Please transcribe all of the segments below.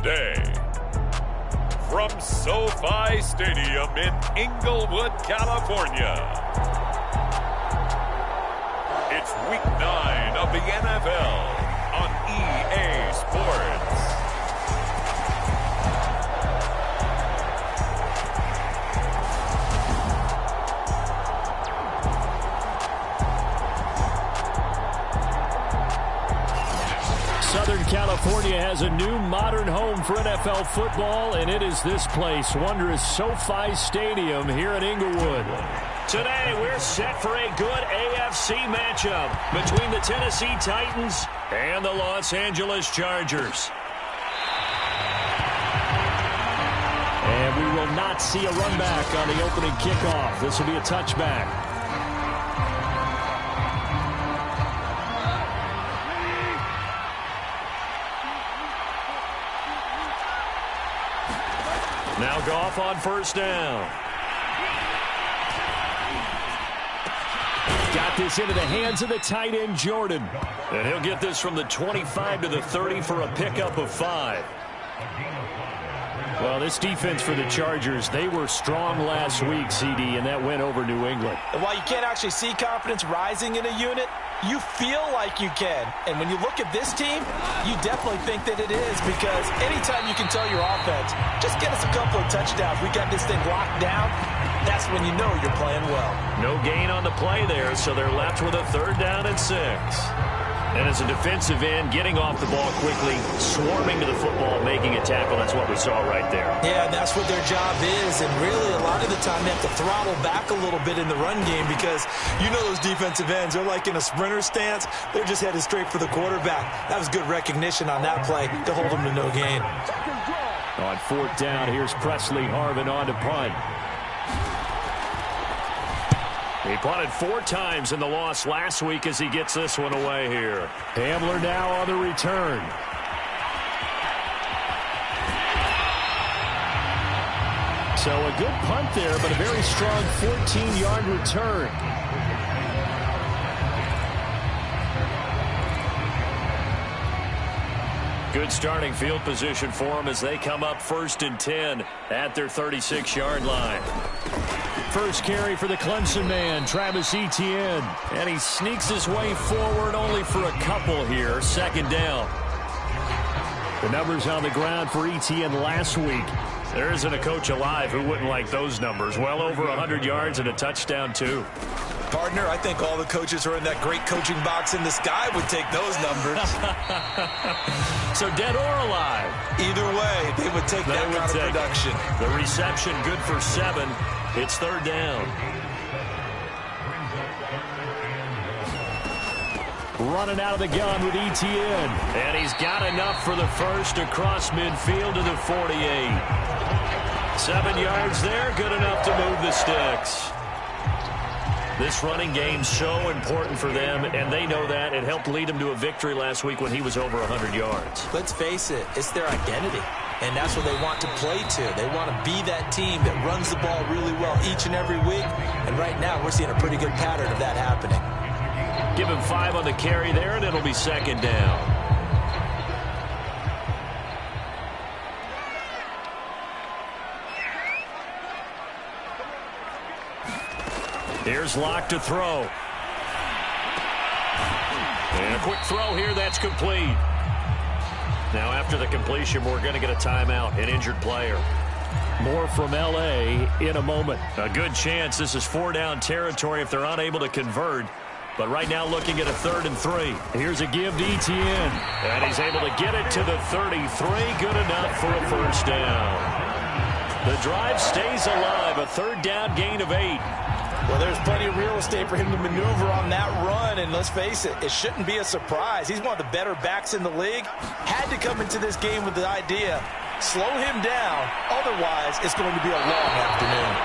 today. From SoFi Stadium in Inglewood, California, it's Week 9 of the NFL on EA Sports. Southern California has a new modern home for NFL football, and it is this place, wondrous SoFi Stadium here in Inglewood. Today, we're set for a good AFC matchup between the Tennessee Titans and the Los Angeles Chargers. And we will not see a run back on the opening kickoff. This will be a touchback. Now Goff on first down. Got this into the hands of the tight end, Jordan. And he'll get this from the 25 to the 30 for a pickup of 5. Well, this defense for the Chargers, they were strong last week, CD, and that went over New England. And while you can't actually see confidence rising in a unit, you feel like you can. And when you look at this team, you definitely think that it is, because anytime you can tell your offense, just get us a couple of touchdowns, we got this thing locked down, that's when you know you're playing well. No gain on the play there, so they're left with a 3rd down and 6. And as a defensive end, getting off the ball quickly, swarming to the football, making a tackle, that's what we saw right there. Yeah, that's what their job is, and really a lot of the time they have to throttle back a little bit in the run game, because you know those defensive ends, they're like in a sprinter stance, they're just headed straight for the quarterback. That was good recognition on that play to hold them to no gain. On 4th down, here's Presley Harvin on to punt. He punted 4 times in the loss last week as he gets this one away here. Hamler now on the return. So a good punt there, but a very strong 14-yard return. Good starting field position for them as they come up 1st and 10 at their 36-yard line. First carry for the Clemson man, Travis Etienne. And he sneaks his way forward only for a couple here. 2nd down. The numbers on the ground for Etienne last week. There isn't a coach alive who wouldn't like those numbers. Well over 100 yards and a touchdown, too. Partner, I think all the coaches who are in that great coaching box in the sky would take those numbers. So dead or alive? Either way, they would take that kind of production. The reception good for 7. It's 3rd down. Running out of the gun with Etienne. And he's got enough for the first across midfield to the 48. 7 yards there, good enough to move the sticks. This running game's so important for them, and they know that. It helped lead them to a victory last week when he was over 100 yards. Let's face it, it's their identity, and that's what they want to play to. They want to be that team that runs the ball really well each and every week, and right now we're seeing a pretty good pattern of that happening. Give him 5 on the carry there, and it'll be 2nd down. Here's Locke to throw. And a quick throw here, that's complete. Now after the completion, we're going to get a timeout, an injured player. More from L.A. in a moment. A good chance this is 4-down territory if they're unable to convert. But right now looking at a 3rd and 3. Here's a give to Etienne. And he's able to get it to the 33. Good enough for a 1st down. The drive stays alive. A 3rd down gain of 8. Well, there's plenty of real estate for him to maneuver on that run, and let's face it, it shouldn't be a surprise. He's one of the better backs in the league. Had to come into this game with the idea, slow him down, otherwise it's going to be a long afternoon.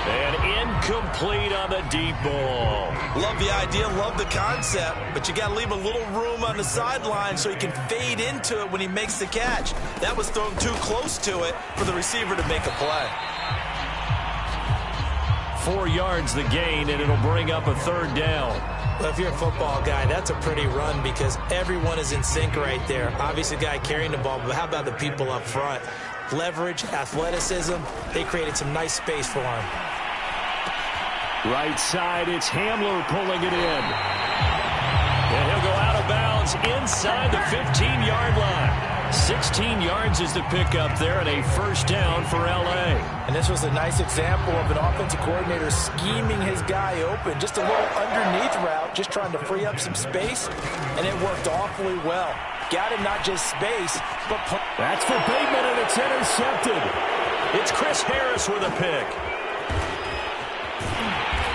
And incomplete on the deep ball. Love the idea, love the concept, but you got to leave a little room on the sideline so he can fade into it when he makes the catch. That was thrown too close to it for the receiver to make a play. 4 yards the gain, and it'll bring up a 3rd down. Well, if you're a football guy, that's a pretty run because everyone is in sync right there. Obviously, the guy carrying the ball, but how about the people up front? Leverage, athleticism, they created some nice space for him. Right side, it's Hamler pulling it in. And he'll go out of bounds inside the 15-yard line. 16 yards is the pickup there and a first down for L.A. And this was a nice example of an offensive coordinator scheming his guy open. Just a little underneath route, just trying to free up some space, and it worked awfully well. Got him not just space, but... That's for Bateman, and it's intercepted. It's Chris Harris with a pick.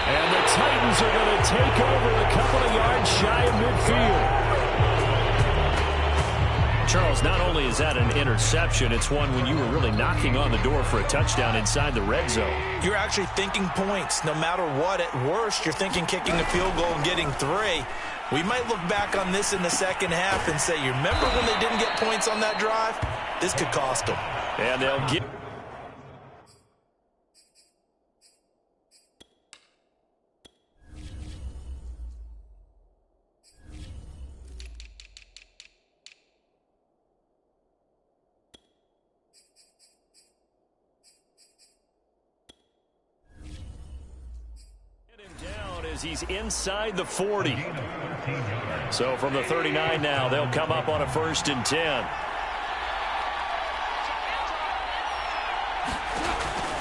And the Titans are going to take over a couple of yards shy of midfield. Charles, not only is that an interception, it's one when you were really knocking on the door for a touchdown inside the red zone. You're actually thinking points. No matter what, at worst, you're thinking kicking a field goal and getting 3. We might look back on this in the second half and say, you remember when they didn't get points on that drive? This could cost them. And they'll get... He's inside the 40. So from the 39 now, they'll come up on a 1st and 10.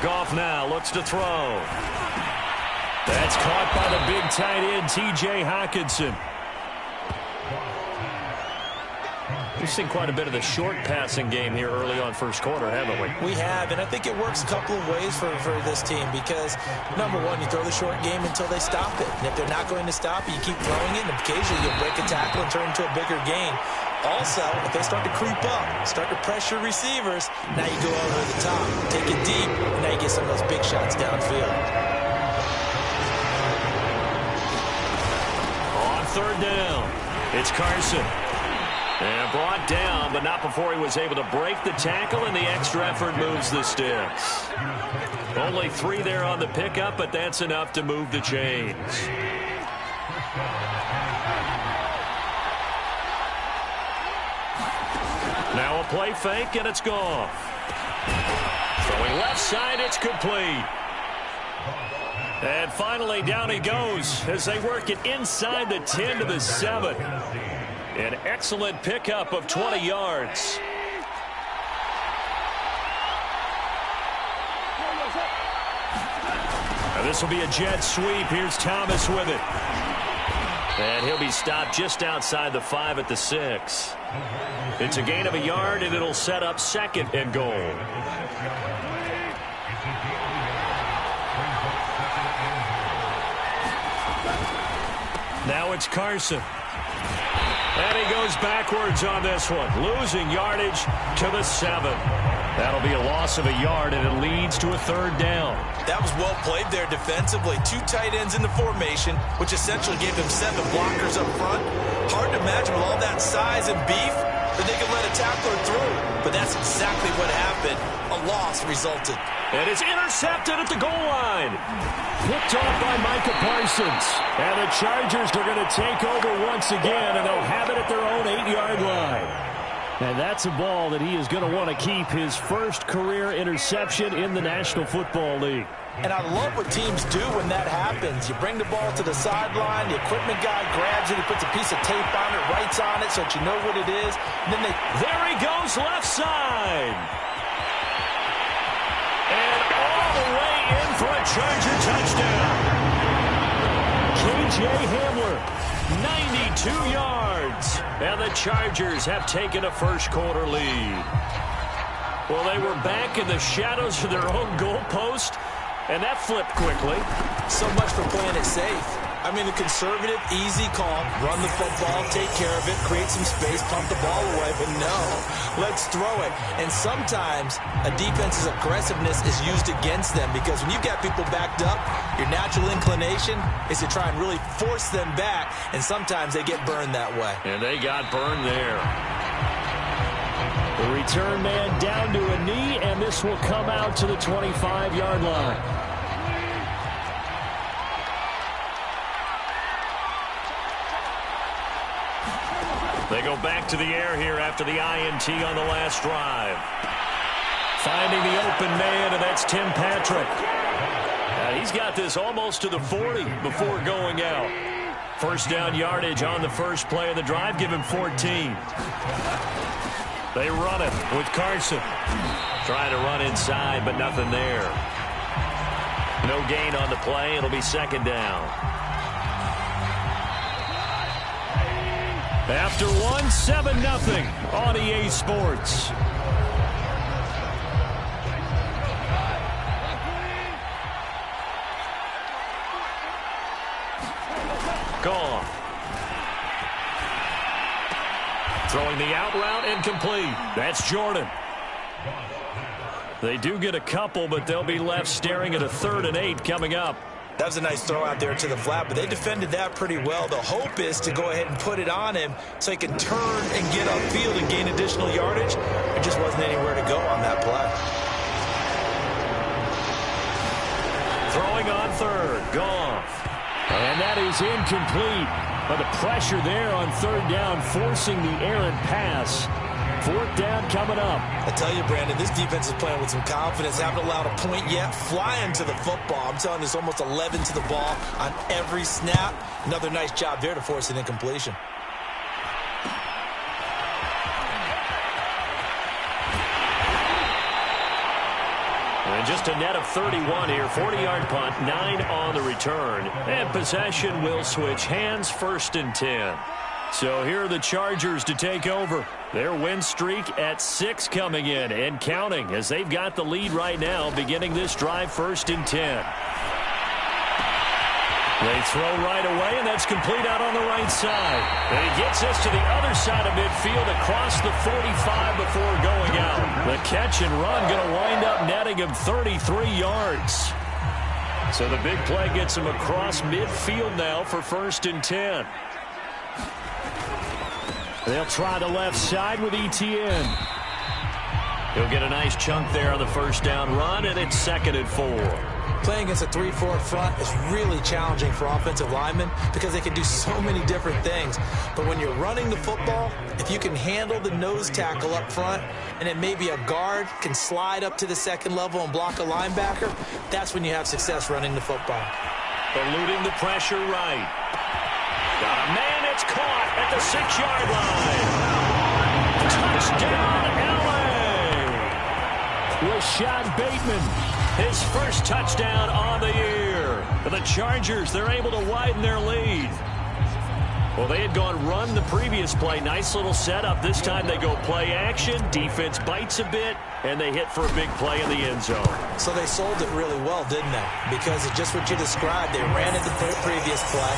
Goff now looks to throw. That's caught by the big tight end, T.J. Hockenson. We've seen quite a bit of the short passing game here early on first quarter, haven't we? We have, and I think it works a couple of ways for this team because, number one, you throw the short game until they stop it. And if they're not going to stop it, you keep throwing it, and occasionally you'll break a tackle and turn it into a bigger gain. Also, if they start to creep up, start to pressure receivers, now you go over the top, take it deep, and now you get some of those big shots downfield. On 3rd down, it's Carson. And brought down, but not before he was able to break the tackle, and the extra effort moves the sticks. Only 3 there on the pickup, but that's enough to move the chains. Now a play fake, and it's Goff. Throwing left side, it's complete. And finally, down he goes as they work it inside the 10 to the 7. An excellent pickup of 20 yards. Now this will be a jet sweep. Here's Thomas with it. And he'll be stopped just outside the 5 at the 6. It's a gain of a yard, and it'll set up 2nd and goal. Now it's Carson. And he goes backwards on this one, losing yardage to the 7. That'll be a loss of a yard, and it leads to a 3rd down. That was well played there defensively. 2 tight ends in the formation, which essentially gave them 7 blockers up front. Hard to imagine with all that size and beef that they could let a tackler through. But that's exactly what happened. A loss resulted. And it's intercepted at the goal line. Picked off by Micah Parsons. And the Chargers are going to take over once again, and they'll have it at their own 8-yard line. And that's a ball that he is going to want to keep, his first career interception in the National Football League. And I love what teams do when that happens. You bring the ball to the sideline, the equipment guy grabs it, he puts a piece of tape on it, writes on it so that you know what it is. And then there he goes, left side. And all the way in for a Charger touchdown. K.J. Hamler, 92 yards. And the Chargers have taken a first quarter lead. Well, they were back in the shadows of their own goalpost, and that flipped quickly. So much for playing it safe. I mean, the conservative, easy call, run the football, take care of it, create some space, pump the ball away, but no, let's throw it. And sometimes a defense's aggressiveness is used against them because when you've got people backed up, your natural inclination is to try and really force them back, and sometimes they get burned that way. And they got burned there. The return man down to a knee, and this will come out to the 25-yard line. They go back to the air here after the INT on the last drive. Finding the open man, and that's Tim Patrick. He's got this almost to the 40 before going out. First down yardage on the first play of the drive. Give him 14. They run it with Carson. Trying to run inside, but nothing there. No gain on the play. It'll be second down. After one, 7-0 on EA Sports. Gone. Throwing the out route incomplete. That's Jordan. They do get a couple, but they'll be left staring at a 3rd and 8 coming up. That was a nice throw out there to the flat, but they defended that pretty well. The hope is to go ahead and put it on him so he can turn and get upfield and gain additional yardage. There just wasn't anywhere to go on that play. Throwing on 3rd. Goff. And that is incomplete. But the pressure there on 3rd down, forcing the errant pass. 4th down coming up. I tell you, Brandon, this defense is playing with some confidence. Haven't allowed a point yet. Flying to the football. I'm telling you, it's almost 11 to the ball on every snap. Another nice job there to force an incompletion. And just a net of 31 here. 40-yard punt, 9 on the return. And possession will switch hands, 1st and 10. So here are the Chargers to take over. Their win streak at 6 coming in and counting as they've got the lead right now beginning this drive 1st and 10. They throw right away, and that's complete out on the right side. And he gets us to the other side of midfield across the 45 before going out. The catch and run going to wind up netting him 33 yards. So the big play gets him across midfield now for 1st and 10. They'll try the left side with Etienne. He'll get a nice chunk there on the 1st down run, and it's 2nd and 4. Playing against a 3-4 front is really challenging for offensive linemen because they can do so many different things. But when you're running the football, if you can handle the nose tackle up front, and then maybe a guard can slide up to the 2nd level and block a linebacker, that's when you have success running the football. Eluding the pressure right. Got a man that's caught at the 6-yard line. Touchdown, L.A. Rashad Bateman. His first touchdown on the year. The Chargers, they're able to widen their lead. Well, they had gone run the previous play. Nice little setup. This time they go play action. Defense bites a bit, and they hit for a big play in the end zone. So they sold it really well, didn't they? Because it's just what you described. They ran it the previous play,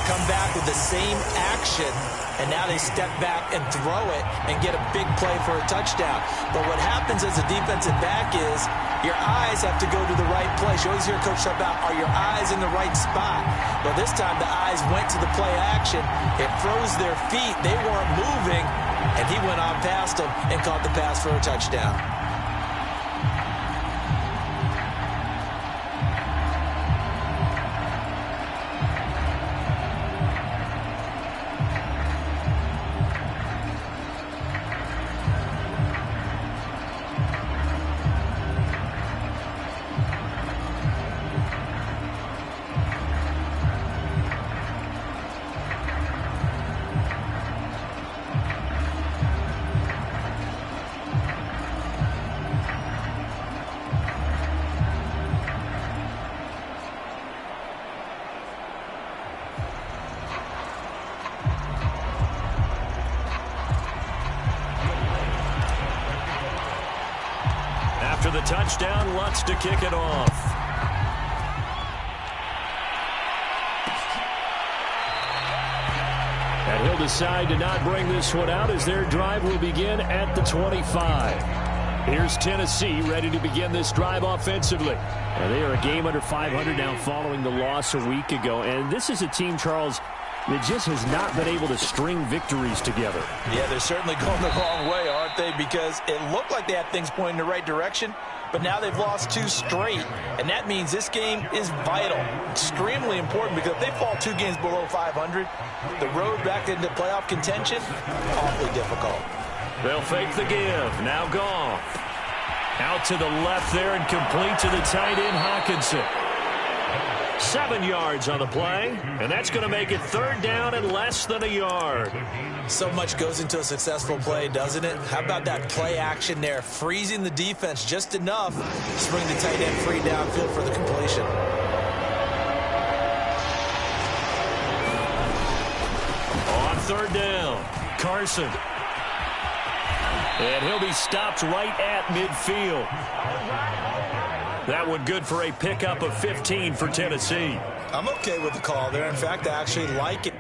come back with the same action, and now they step back and throw it and get a big play for a touchdown. But what happens as a defensive back is your eyes have to go to the right place. You always hear Coach talk about, are your eyes in the right spot? Well, this time the eyes went to the play action. It froze their feet. They weren't moving, and he went on past them and caught the pass for a touchdown. After the touchdown, Lutz to kick it off. And he'll decide to not bring this one out as their drive will begin at the 25. Here's Tennessee ready to begin this drive offensively. And they are a game under 500 now following the loss a week ago. And this is a team, Charles, that just has not been able to string victories together. Yeah, they're certainly going the wrong way, aren't they? Because it looked like they had things pointing in the right direction, but now they've lost 2 straight, and that means this game is vital, extremely important, because if they fall 2 games below 500, the road back into playoff contention, awfully difficult. They'll fake the give. Now Goff. Out to the left there and complete to the tight end, Hockenson. 7 yards on the play, and that's going to make it 3rd down and less than a yard. So much goes into a successful play, doesn't it? How about that play action there, freezing the defense just enough to bring the tight end free downfield for the completion. On 3rd down, Carson. And he'll be stopped right at midfield. That one good for a pickup of 15 for Tennessee. I'm okay with the call there. In fact, I actually like it.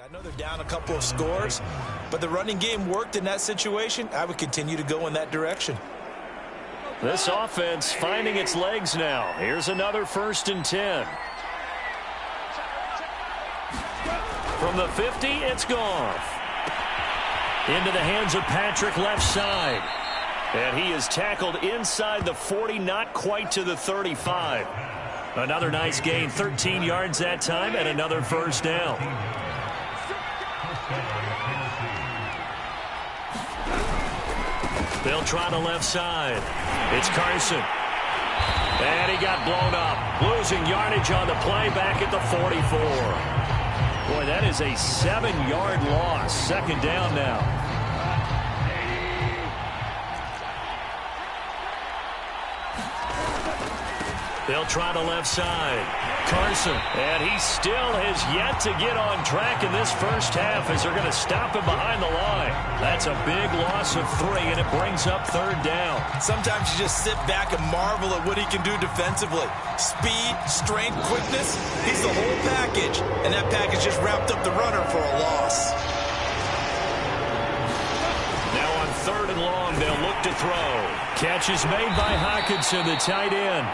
I know they're down a couple of scores, but the running game worked in that situation. I would continue to go in that direction. This offense finding its legs now. Here's another 1st and 10. From the 50, it's Goff. Into the hands of Patrick left side. And he is tackled inside the 40, not quite to the 35. Another nice gain, 13 yards that time, and another 1st down. They'll try the left side. It's Carson. And he got blown up. Losing yardage on the play back at the 44. Boy, that is a 7-yard loss. 2nd down now. They'll try the left side. Carson. And he still has yet to get on track in this 1st half as they're going to stop him behind the line. That's a big loss of 3, and it brings up 3rd down. Sometimes you just sit back and marvel at what he can do defensively. Speed, strength, quickness, he's the whole package. And that package just wrapped up the runner for a loss. Now on 3rd and long, they'll look to throw. Catch is made by Hockenson, the tight end.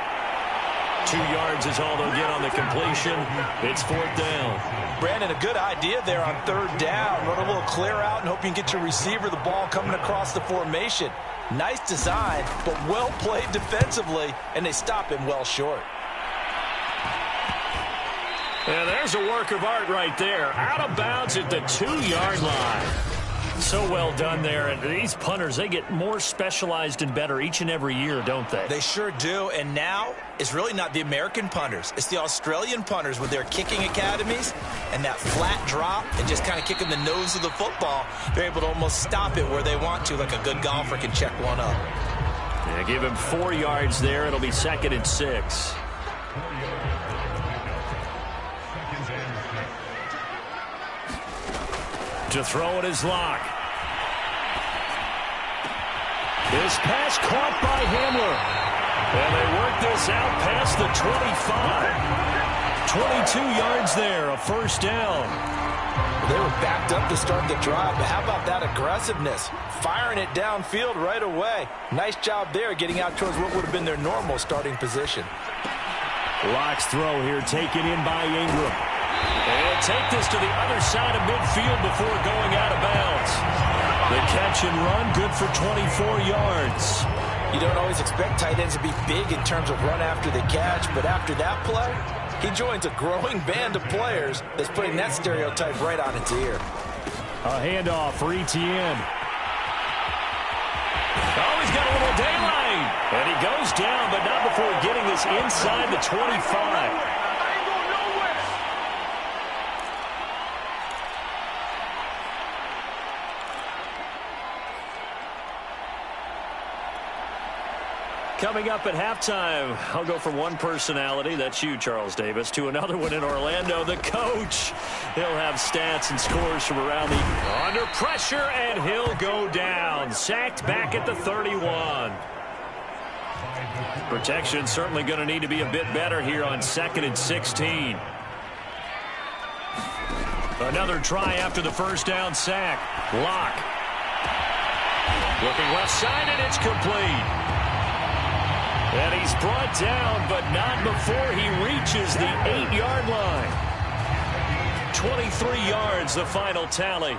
2 yards is all they'll get on the completion. It's 4th down. Brandon, a good idea there on 3rd down. Run a little clear out and hope you can get your receiver the ball coming across the formation. Nice design, but well played defensively, and they stop him well short. And there's a work of art right there. Out of bounds at the 2-yard line. So well done there. And these punters, they get more specialized and better each and every year, don't they? They sure do. And now it's really not the American punters. It's the Australian punters with their kicking academies and that flat drop and just kind of kicking the nose of the football. They're able to almost stop it where they want to, like a good golfer can check one up. Yeah, give him 4 yards there. It'll be 2nd and 6. To throw it is Locke. This pass caught by Hamler. And they work this out past the 25. 22 yards there, a 1st down. They were backed up to start the drive, but how about that aggressiveness? Firing it downfield right away. Nice job there getting out towards what would have been their normal starting position. Locke's throw here taken in by Ingram. And take this to the other side of midfield before going out of bounds. The catch and run, good for 24 yards. You don't always expect tight ends to be big in terms of run after the catch, but after that play, he joins a growing band of players that's putting that stereotype right on its ear. A handoff for Etienne. Oh, he's got a little daylight. And he goes down, but not before getting this inside the 25. Coming up at halftime, I'll go from one personality, that's you, Charles Davis, to another one in Orlando, the coach. He'll have stats and scores from around the under pressure, and he'll go down. Sacked back at the 31. Protection certainly going to need to be a bit better here on 2nd and 16. Another try after the first down sack. Locke. Looking left side, and it's complete. And he's brought down, but not before he reaches the 8-yard line. 23 yards, the final tally.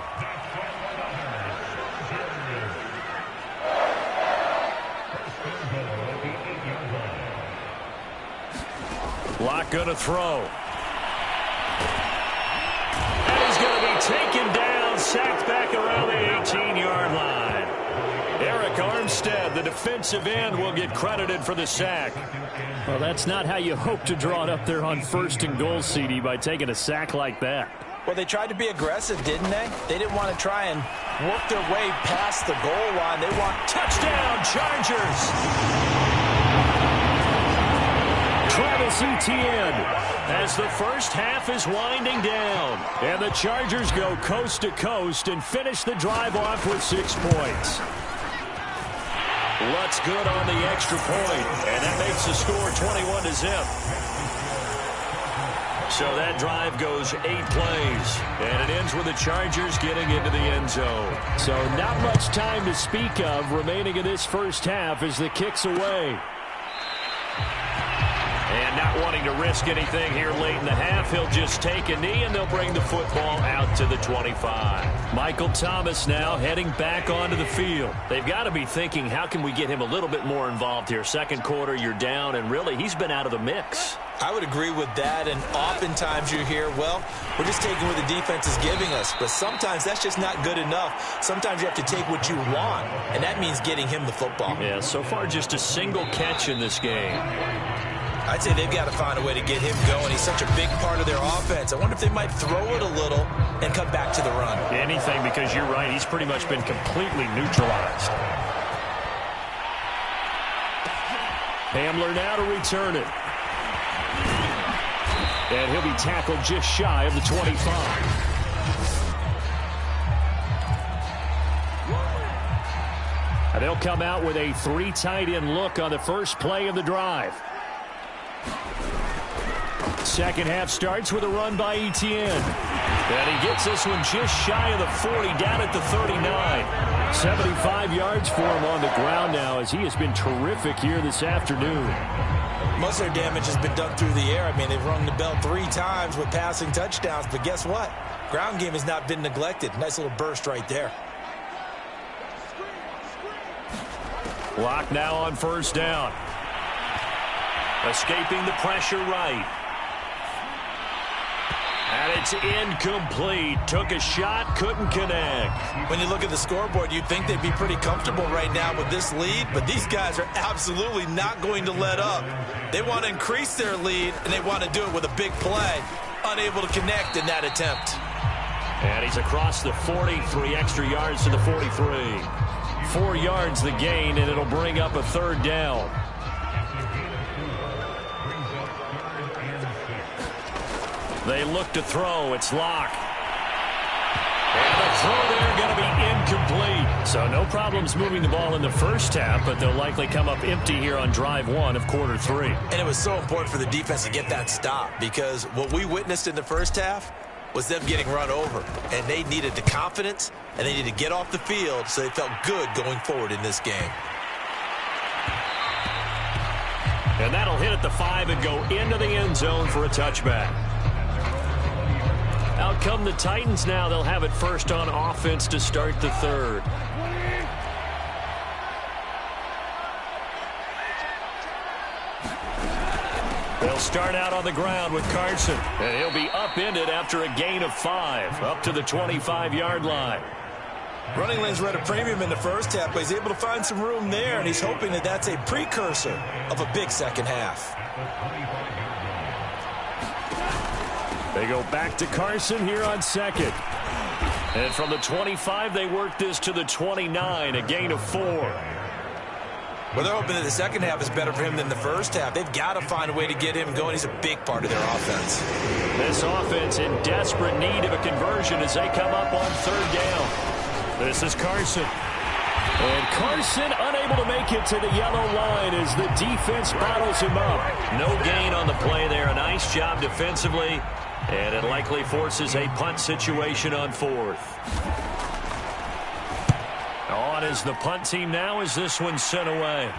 Locke going to throw. And he's going to be taken down, sacked back around the 18-yard line. Eric Armstead, the defensive end, will get credited for the sack. Well, that's not how you hope to draw it up there on 1st and goal, CD, by taking a sack like that. Well, they tried to be aggressive, didn't they? They didn't want to try and work their way past the goal line. They want touchdown, Chargers. Travis Etienne as the first half is winding down. And the Chargers go coast to coast and finish the drive off with 6 points. Lutz good on the extra point, and that makes the score 21-0. So that drive goes 8 plays, and it ends with the Chargers getting into the end zone. So not much time to speak of remaining in this first half as the kick's away. And not wanting to risk anything here late in the half, he'll just take a knee, and they'll bring the football out to the 25. Michael Thomas now heading back onto the field. They've got to be thinking, how can we get him a little bit more involved here? Second quarter, you're down, and really, he's been out of the mix. I would agree with that, and oftentimes you hear, well, we're just taking what the defense is giving us. But sometimes that's just not good enough. Sometimes you have to take what you want, and that means getting him the football. Yeah, so far just a single catch in this game. I'd say they've got to find a way to get him going. He's such a big part of their offense. I wonder if they might throw it a little and come back to the run. Anything, because you're right. He's pretty much been completely neutralized. Hamler now to return it. And he'll be tackled just shy of the 25. And they'll come out with a 3 tight end look on the first play of the drive. Second half starts with a run by Etienne. And he gets this one just shy of the 40, down at the 39. 75 yards for him on the ground now, as he has been terrific here this afternoon. Most of their damage has been done through the air. I mean, they've rung the bell 3 times with passing touchdowns, but guess what? Ground game has not been neglected. Nice little burst right there. Locke now on first down. Escaping the pressure right. And it's incomplete. Took a shot, couldn't connect. When you look at the scoreboard, you'd think they'd be pretty comfortable right now with this lead, but these guys are absolutely not going to let up. They want to increase their lead, and they want to do it with a big play. Unable to connect in that attempt. And he's across the 40, 3 extra yards to the 43. 4 yards the gain, and it'll bring up a third down. They look to throw. It's Locke. And the throw there going to be incomplete. So no problems moving the ball in the first half, but they'll likely come up empty here on drive 1 of quarter 3. And it was so important for the defense to get that stop, because what we witnessed in the first half was them getting run over. And they needed the confidence, and they needed to get off the field so they felt good going forward in this game. And that'll hit at the 5 and go into the end zone for a touchback. Out come the Titans now. They'll have it first on offense to start the third. They'll start out on the ground with Carson. And he'll be upended after a gain of 5, up to the 25-yard line. Running lanes were at a premium in the first half, but he's able to find some room there, and he's hoping that that's a precursor of a big second half. They go back to Carson here on second. And from the 25, they work this to the 29, a gain of 4. Well, they're hoping that the second half is better for him than the first half. They've got to find a way to get him going. He's a big part of their offense. This offense in desperate need of a conversion as they come up on third down. This is Carson. And Carson unable to make it to the yellow line as the defense bottles him up. No gain on the play there. A nice job defensively. And it likely forces a punt situation on 4th. On is the punt team now as this one's sent away.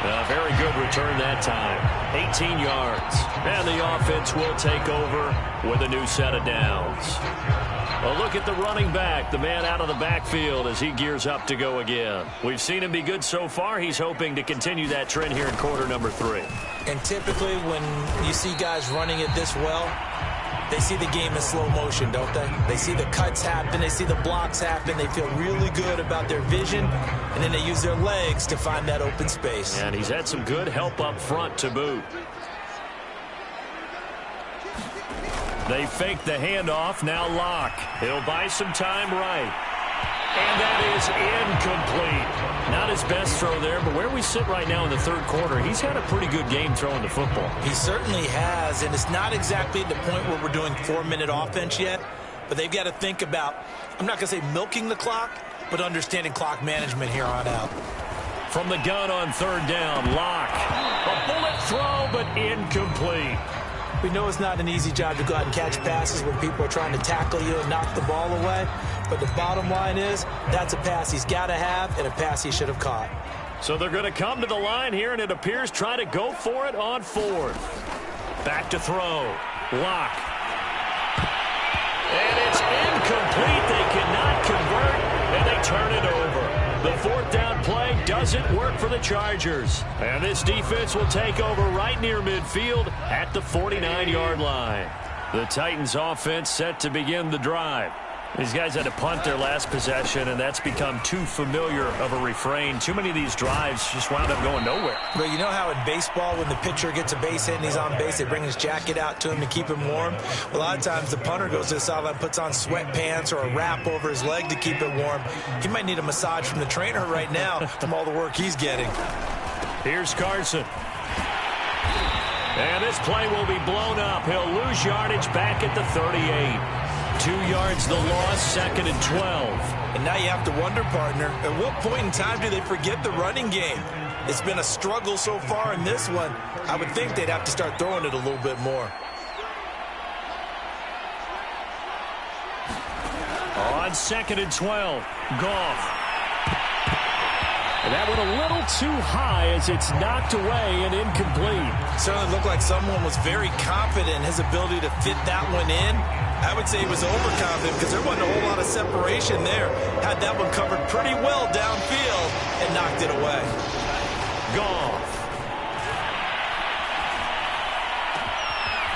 A very good return that time. 18 yards. And the offense will take over with a new set of downs. A look at the running back, the man out of the backfield as he gears up to go again. We've seen him be good so far. He's hoping to continue that trend here in quarter number 3. And typically when you see guys running it this well, they see the game in slow motion, don't they? They see the cuts happen. They see the blocks happen. They feel really good about their vision, and then they use their legs to find that open space. And he's had some good help up front to boot. They fake the handoff. Now Locke. He'll buy some time right. And that is incomplete. Not his best throw there, but where we sit right now in the 3rd quarter, he's had a pretty good game throwing the football. He certainly has, and it's not exactly at the point where we're doing 4-minute offense yet, but they've got to think about, I'm not going to say milking the clock, but understanding clock management here on out. From the gun on 3rd down, Locke. A bullet throw, but incomplete. We know it's not an easy job to go out and catch passes when people are trying to tackle you and knock the ball away. But the bottom line is, that's a pass he's got to have and a pass he should have caught. So they're going to come to the line here, and it appears try to go for it on 4th. Back to throw. Locke. And it's incomplete. They cannot convert, and they turn it over. The 4th down play doesn't work for the Chargers. And this defense will take over right near midfield at the 49-yard line. The Titans offense set to begin the drive. These guys had to punt their last possession, and that's become too familiar of a refrain. Too many of these drives just wound up going nowhere. But you know how in baseball, when the pitcher gets a base hit and he's on base, they bring his jacket out to him to keep him warm? A lot of times the punter goes to the sideline, puts on sweatpants or a wrap over his leg to keep it warm. He might need a massage from the trainer right now from all the work he's getting. Here's Carson. And this play will be blown up. He'll lose yardage back at the 38. 2 yards the loss, 2nd and 12. And now you have to wonder, partner, at what point in time do they forget the running game? It's been a struggle so far in this one. I would think they'd have to start throwing it a little bit more. On 2nd and 12, Goff. And that went a little too high as it's knocked away and incomplete. Certainly looked like someone was very confident in his ability to fit that one in. I would say he was overconfident because there wasn't a whole lot of separation there. Had that one covered pretty well downfield and knocked it away. Goff.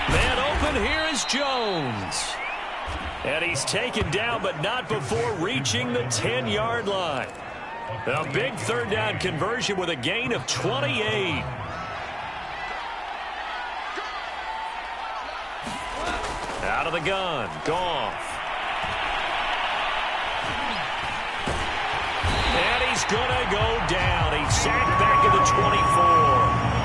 Man open, here is Jones. And he's taken down, but not before reaching the 10-yard line. A big 3rd down conversion with a gain of 28. Out of the gun, Goff. And he's going to go down. He's sacked back at the 24.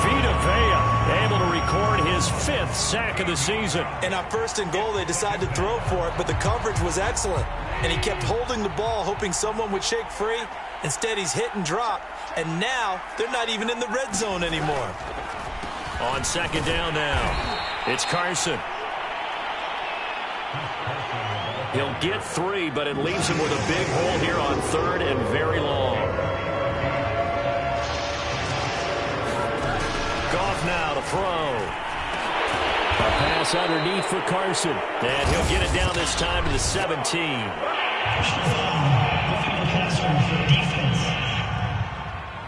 Vita Vea able to record his 5th sack of the season. And on 1st and goal, they decided to throw for it, but the coverage was excellent. And he kept holding the ball, hoping someone would shake free. Instead, he's hit and drop. And now, they're not even in the red zone anymore. On 2nd down now, it's Carson. He'll get 3, but it leaves him with a big hole here on 3rd and very long. Goff now to throw. A pass underneath for Carson. And he'll get it down this time to the 17.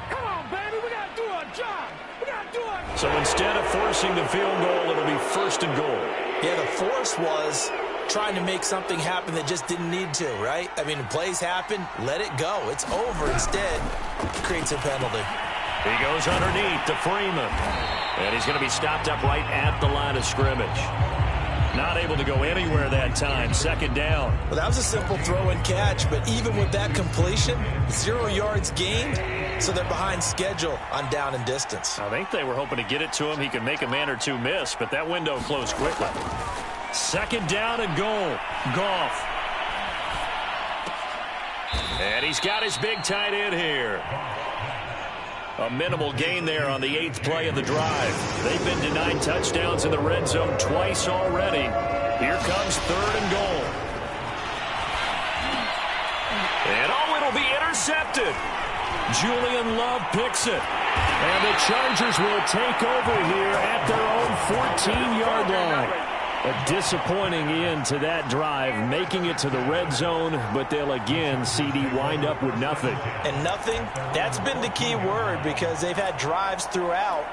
Come on, baby, we got to do our job. We got to do our job. So instead of forcing the field goal, it'll be 1st and goal. Yeah, the force was trying to make something happen that just didn't need to, right? I mean, plays happen, let it go. It's over. Instead, it creates a penalty. He goes underneath to Freeman. And he's going to be stopped up right at the line of scrimmage. Not able to go anywhere that time. 2nd down. Well, that was a simple throw and catch, but even with that completion, 0 yards gained, so they're behind schedule on down and distance. I think they were hoping to get it to him. He could make a man or two miss, but that window closed quickly. 2nd down and goal. Goff. And he's got his big tight end here. A minimal gain there on the 8th play of the drive. They've been denied touchdowns in the red zone twice already. Here comes 3rd and goal. And it'll be intercepted. Julian Love picks it. And the Chargers will take over here at their own 14-yard line. A disappointing end to that drive, making it to the red zone, but they'll again, CD, wind up with nothing. And nothing, that's been the key word, because they've had drives throughout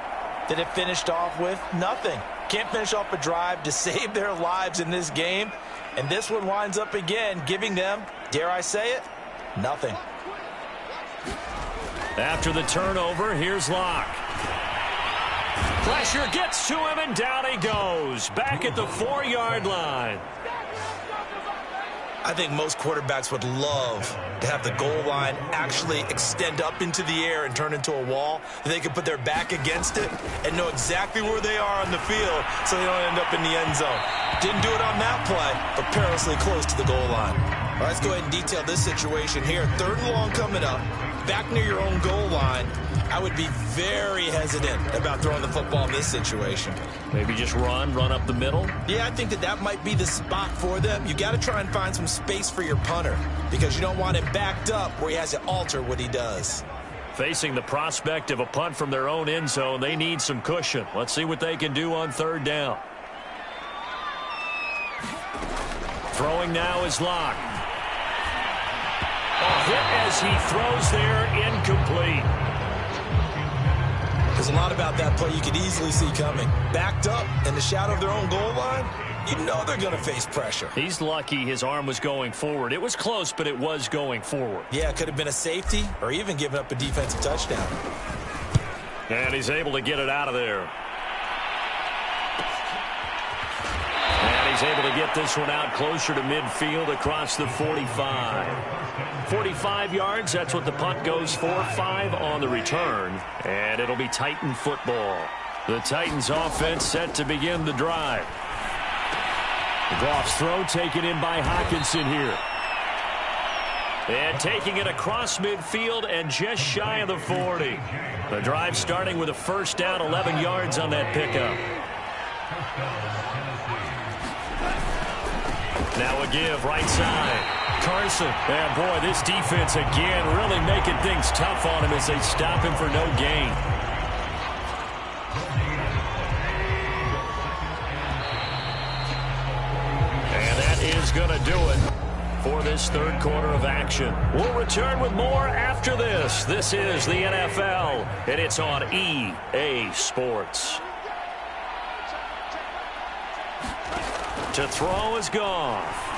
that have finished off with nothing. Can't finish off a drive to save their lives in this game. And this one winds up again, giving them, dare I say it, nothing. After the turnover, here's Locke. Pressure gets to him, and down he goes. Back at the 4-yard line. I think most quarterbacks would love to have the goal line actually extend up into the air and turn into a wall. They can put their back against it and know exactly where they are on the field so they don't end up in the end zone. Didn't do it on that play, but perilously close to the goal line. All right, let's go ahead and detail this situation here. 3rd and long coming up, back near your own goal line. I would be very hesitant about throwing the football in this situation. Maybe just run up the middle? Yeah, I think that might be the spot for them. You got to try and find some space for your punter because you don't want him backed up where he has to alter what he does. Facing the prospect of a punt from their own end zone, they need some cushion. Let's see what they can do on 3rd down. Throwing now is Locke. A hit as he throws there, incomplete. There's a lot about that play you could easily see coming. Backed up in the shadow of their own goal line, you know they're going to face pressure. He's lucky his arm was going forward. It was close, but it was going forward. Yeah, it could have been a safety or even given up a defensive touchdown. And he's able to get it out of there. And he's able to get this one out closer to midfield across the 45. 45 yards, that's what the punt goes for. 5 on the return. And it'll be Titan football. The Titans offense set to begin the drive. Goff's throw taken in by Hockenson here. And taking it across midfield and just shy of the 40. The drive starting with a 1st down, 11 yards on that pickup. Now a give, right side. Carson. And boy, this defense again really making things tough on him as they stop him for no gain. And that is going to do it for this 3rd quarter of action. We'll return with more after this. This is the NFL, and it's on EA Sports. To throw is Goff.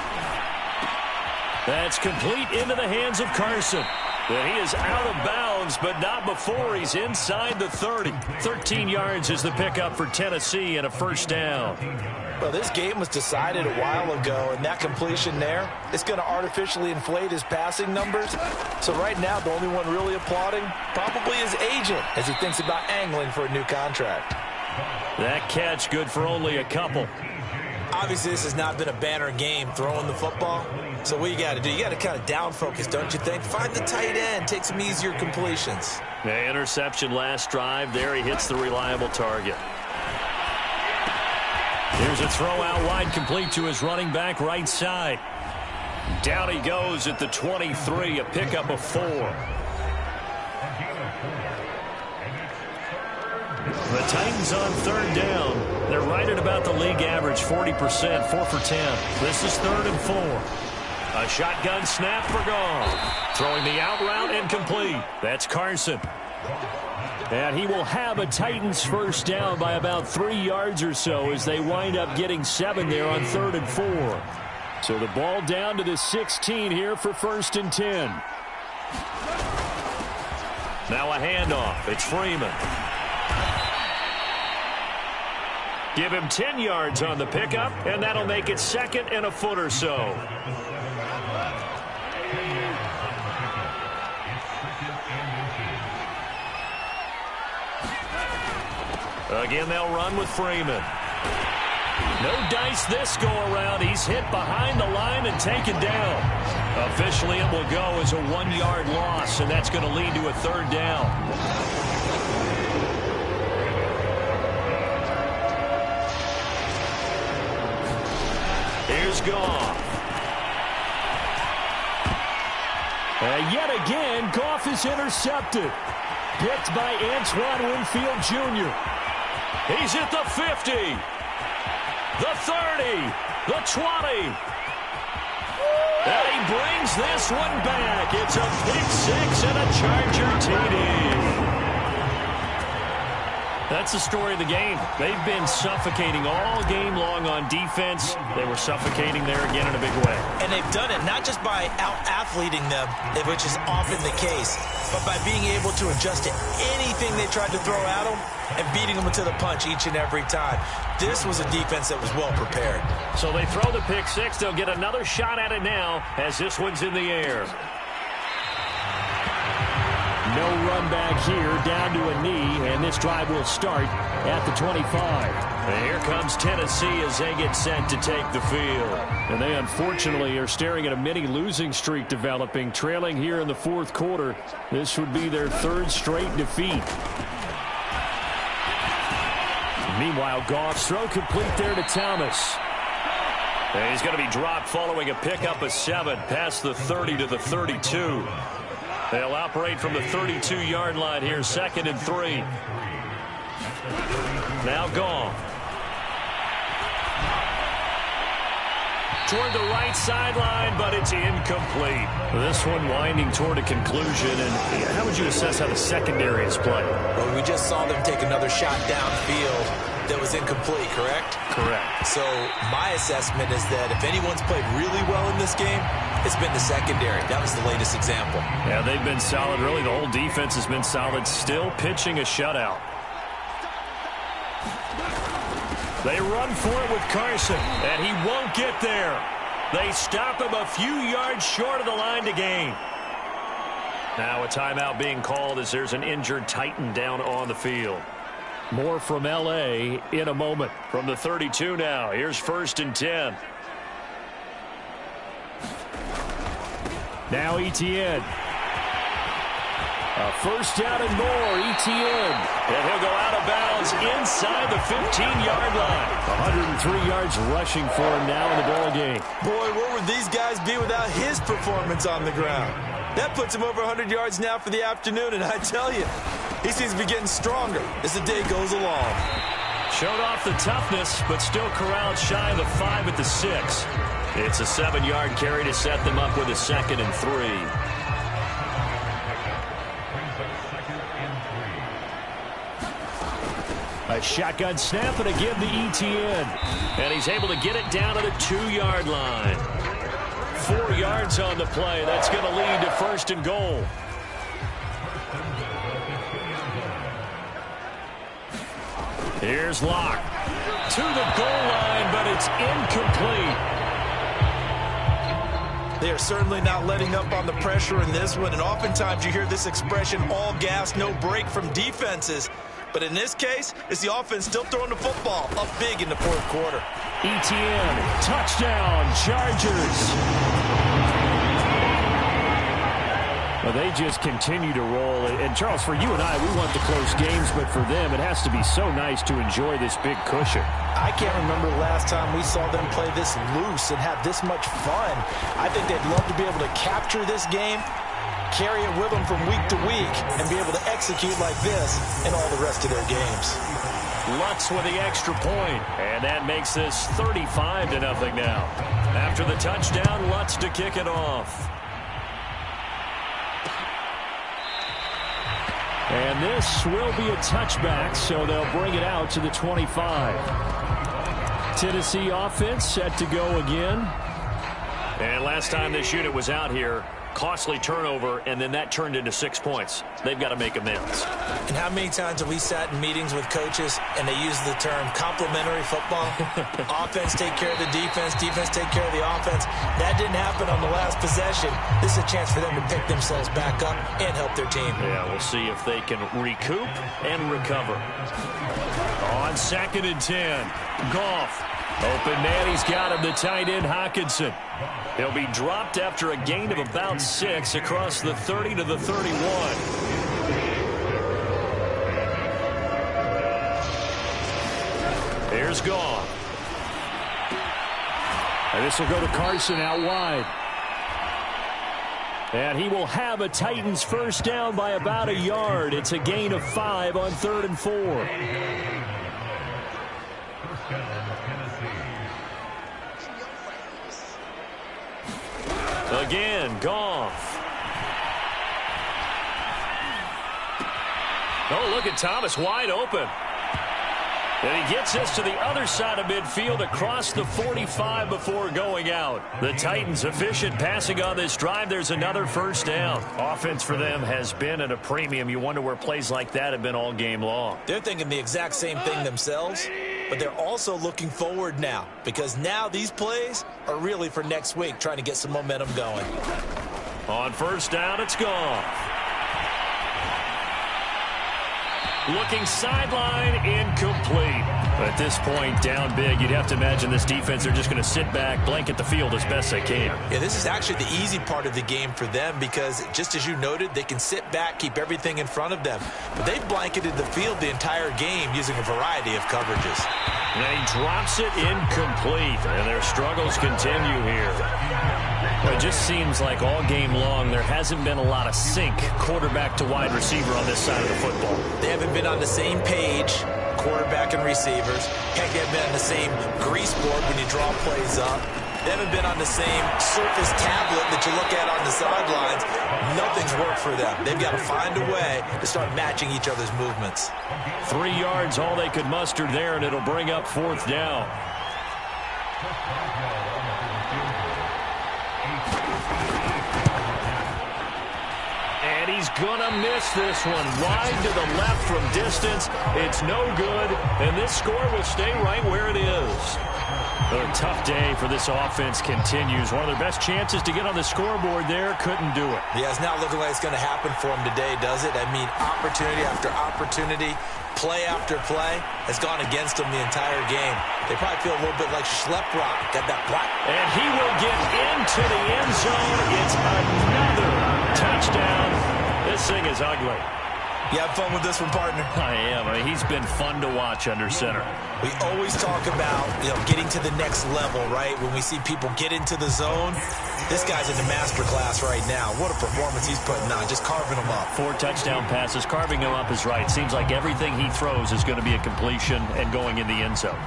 That's complete into the hands of Carson. And he is out of bounds, but not before he's inside the 30. 13 yards is the pickup for Tennessee and a 1st down. Well, this game was decided a while ago, and that completion there is going to artificially inflate his passing numbers. So right now, the only one really applauding probably his agent as he thinks about angling for a new contract. That catch good for only a couple. Obviously, this has not been a banner game throwing the football. So what you got to do, you got to kind of down focus, don't you think? Find the tight end, take some easier completions. The interception last drive. There he hits the reliable target. Here's a throw out wide, complete to his running back right side. Down he goes at the 23, a pickup of 4. The Titans on 3rd down. They're right at about the league average, 40%, 4 for 10. This is 3rd and 4. A shotgun snap for Goff. Throwing the out route and complete. That's Carson. And he will have a Titans 1st down by about 3 yards or so as they wind up getting 7 there on 3rd and 4. So the ball down to the 16 here for 1st and 10. Now a handoff. It's Freeman. Give him 10 yards on the pickup, and that'll make it 2nd and a foot or so. Again, they'll run with Freeman. No dice this go-around. He's hit behind the line and taken down. Officially, it will go as a 1-yard loss, and that's going to lead to a 3rd down. Here's Goff. And yet again, Goff is intercepted. Picked by Antoine Winfield Jr. He's at the 50, the 30, the 20. And he brings this one back. It's a pick six and a Charger TD. That's the story of the game. They've been suffocating all game long on defense. They were suffocating there again in a big way. And they've done it not just by out-athleting them, which is often the case, but by being able to adjust to anything they tried to throw at them and beating them to the punch each and every time. This was a defense that was well prepared. So they throw the pick six. They'll get another shot at it now as this one's in the air. No run back here, down to a knee, and this drive will start at the 25. And here comes Tennessee as they get set to take the field. And they unfortunately are staring at a mini losing streak developing, trailing here in the fourth quarter. This would be their third straight defeat. Meanwhile, Goff's throw complete there to Thomas. And he's going to be dropped following a pickup of 7 past the 30 to the 32. They'll operate from the 32-yard line here, 2nd and 3. Now Goff. Toward the right sideline, but it's incomplete. This one winding toward a conclusion. And how would you assess how the secondary is playing? Well, we just saw them take another shot downfield that was incomplete, correct? Correct. So my assessment is that if anyone's played really well in this game, it's been the secondary. That was the latest example. Yeah, they've been solid. Really, the whole defense has been solid. Still pitching a shutout. They run for it with Carson, and he won't get there. They stop him a few yards short of the line to gain. Now a timeout being called as there's an injured Titan down on the field. More from L.A. in a moment. From the 32 now, here's 1st and 10. Now Etienne. A first down and more, Etienne. And he'll go out of bounds inside the 15-yard line. 103 yards rushing for him now in the ball game. Boy, where would these guys be without his performance on the ground? That puts him over 100 yards now for the afternoon, and I tell you, he seems to be getting stronger as the day goes along. Showed off the toughness, but still corralled shy of the 5 at the 6. It's a 7-yard carry to set them up with a 2nd and 3. A shotgun snap, and again to Etienne. And he's able to get it down to the 2-yard line. 4 yards on the play. That's going to lead to 1st and goal. Here's Locke. To the goal line, but it's incomplete. They are certainly not letting up on the pressure in this one, and oftentimes you hear this expression, all gas, no break from defenses. But in this case, it's the offense still throwing the football up big in the fourth quarter. Etienne, touchdown, Chargers. Well, they just continue to roll. And, Charles, for you and I, we want the close games, but for them, it has to be so nice to enjoy this big cushion. I can't remember the last time we saw them play this loose and have this much fun. I think they'd love to be able to capture this game, carry it with them from week to week, and be able to execute like this in all the rest of their games. Lutz with the extra point, and that makes this 35-0 now. After the touchdown, Lutz to kick it off. And this will be a touchback, so they'll bring it out to the 25. Tennessee offense set to go again. And last time this unit was out here, costly turnover, and then that turned into 6 points. They've got to make amends. And how many times have we sat in meetings with coaches and they use the term complementary football? Offense take care of the defense, defense take care of the offense. That didn't happen on the last possession. This is a chance for them to pick themselves back up and help their team. Yeah, we'll see if they can recoup and recover. On 2nd and 10, Goff. Open man, he's got him, the tight end, Hockenson. He'll be dropped after a gain of about 6 across the 30 to the 31. Here's Goff. And this will go to Carson out wide. And he will have a Titans first down by about a yard. It's a gain of 5 on 3rd and 4. Again, Goff. Oh, look at Thomas wide open. And he gets this to the other side of midfield across the 45 before going out. The Titans efficient passing on this drive. There's another first down. Offense for them has been at a premium. You wonder where plays like that have been all game long. They're thinking the exact same thing themselves, but they're also looking forward now because now these plays are really for next week, trying to get some momentum going. On first down, it's gone. Looking sideline, incomplete. At this point, down big, you'd have to imagine this defense, they're just going to sit back, blanket the field as best they can. Yeah, this is actually the easy part of the game for them because, just as you noted, they can sit back, keep everything in front of them. But they've blanketed the field the entire game using a variety of coverages. And he drops it incomplete, and their struggles continue here. It just seems like all game long there hasn't been a lot of sync quarterback to wide receiver on this side of the football. They haven't been on the same page, quarterback and receivers. Heck, they haven't been on the same grease board when you draw plays up. They haven't been on the same Surface tablet that you look at on the sidelines. Nothing's worked for them. They've got to find a way to start matching each other's movements. 3 yards, all they could muster there, and it'll bring up 4th down. And he's going to miss this one. Wide to the left from distance. It's no good, and this score will stay right where it is. A tough day for this offense continues. One of their best chances to get on the scoreboard there, couldn't do it. Yeah, it's not looking like it's going to happen for them today, does it? I mean, opportunity after opportunity, play after play has gone against them the entire game. They probably feel a little bit like Schleprock. Got that block. And he will get into the end zone. It's another touchdown. This thing is ugly. You have fun with this one, partner? I am. I mean, he's been fun to watch under center. We always talk about, getting to the next level, right? When we see people get into the zone, this guy's in the master class right now. What a performance he's putting on, just carving them up. 4 touchdown passes. Carving him up is right. Seems like everything he throws is going to be a completion and going in the end zone.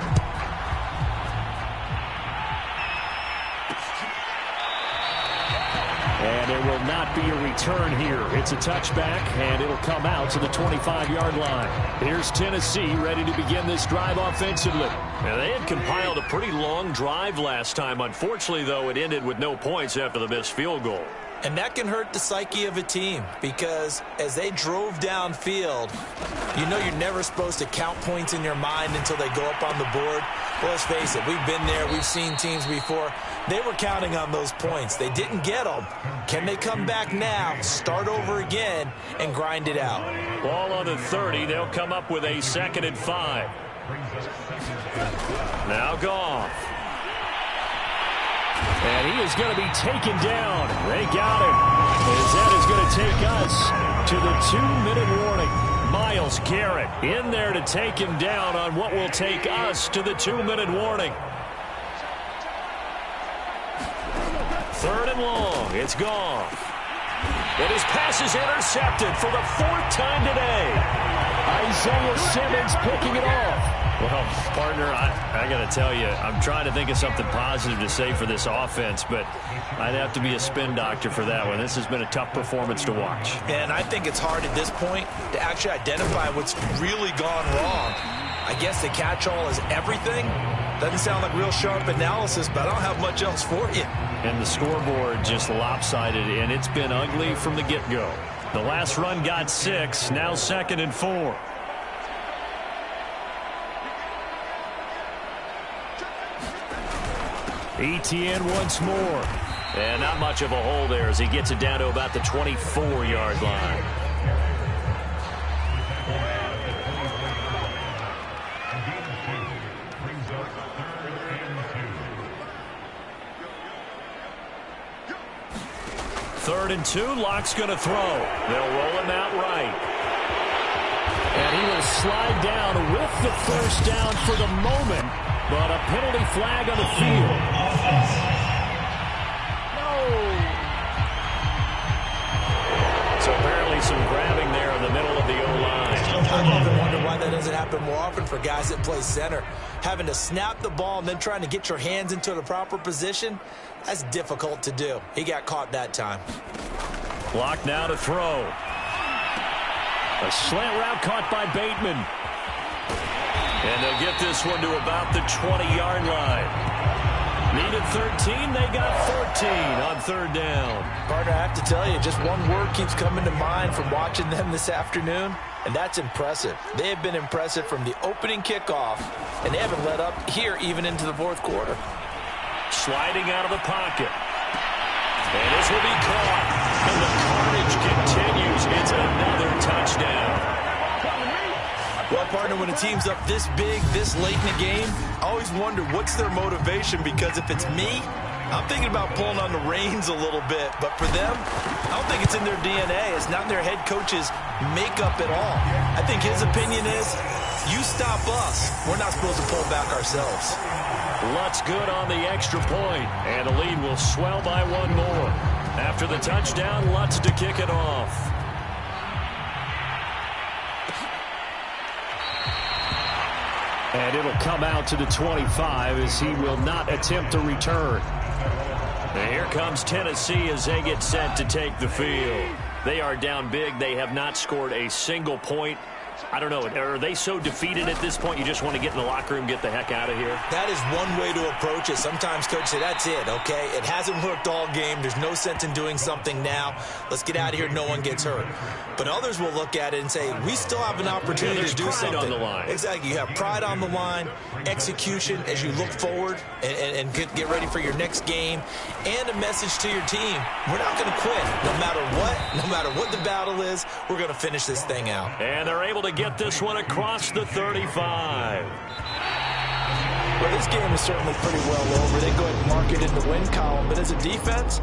And there will not be a return here. It's a touchback, and it'll come out to the 25-yard line. Here's Tennessee ready to begin this drive offensively. Now, they had compiled a pretty long drive last time. Unfortunately, though, it ended with no points after the missed field goal. And that can hurt the psyche of a team because as they drove downfield, you're never supposed to count points in your mind until they go up on the board. Well, let's face it, we've been there. We've seen teams before. They were counting on those points. They didn't get them. Can they come back now, start over again, and grind it out? Ball on the 30. They'll come up with a 2nd and 5. Now Goff. And he is going to be taken down. They got him. As that is going to take us to the 2-minute warning. Myles Garrett in there to take him down on what will take us to the 2-minute warning. 3rd and long. It's Goff. And his pass is intercepted for the 4th time today. Isaiah Simmons picking it off. Well, partner, I got to tell you, I'm trying to think of something positive to say for this offense, but I'd have to be a spin doctor for that one. This has been a tough performance to watch. And I think it's hard at this point to actually identify what's really gone wrong. I guess the catch-all is everything. Doesn't sound like real sharp analysis, but I don't have much else for you. And the scoreboard just lopsided, and it's been ugly from the get-go. The last run got 6, now 2nd and 4. ETN once more. And not much of a hole there as he gets it down to about the 24-yard line. Third and 2, Locke's going to throw. They'll roll him out right. And he will slide down with the first down for the moment. But a penalty flag on the field. guys that play center. Having to snap the ball and then trying to get your hands into the proper position, that's difficult to do. He got caught that time. Block now to throw. A slant route caught by Bateman. And they'll get this one to about the 20-yard line. Needed 13, they got 14 on third down. Partner, I have to tell you, just one word keeps coming to mind from watching them this afternoon, and that's impressive. They have been impressive from the opening kickoff, and they haven't let up here even into the fourth quarter. Sliding out of the pocket. And this will be caught. And the carnage continues. It's another touchdown. Well, partner, when a team's up this big, this late in the game, I always wonder what's their motivation, because if it's me, I'm thinking about pulling on the reins a little bit. But for them, I don't think it's in their DNA. It's not in their head coach's makeup at all. I think his opinion is, you stop us. We're not supposed to pull back ourselves. Lutz good on the extra point, and the lead will swell by one more. After the touchdown, Lutz to kick it off. And it'll come out to the 25 as he will not attempt to return. And here comes Tennessee as they get set to take the field. They are down big. They have not scored a single point. I don't know. Are they so defeated at this point you just want to get in the locker room, get the heck out of here? That is one way to approach it. Sometimes coach say, that's it, okay? It hasn't worked all game. There's no sense in doing something now. Let's get out of here. No one gets hurt. But others will look at it and say, we still have an opportunity to do something. On the line. Exactly. You have pride on the line, execution as you look forward and get ready for your next game, and a message to your team. We're not going to quit. No matter what the battle is, we're going to finish this thing out. And they're able to get this one across the 35. Well, this game is certainly pretty well over. They go ahead and mark it in the win column. But as a defense,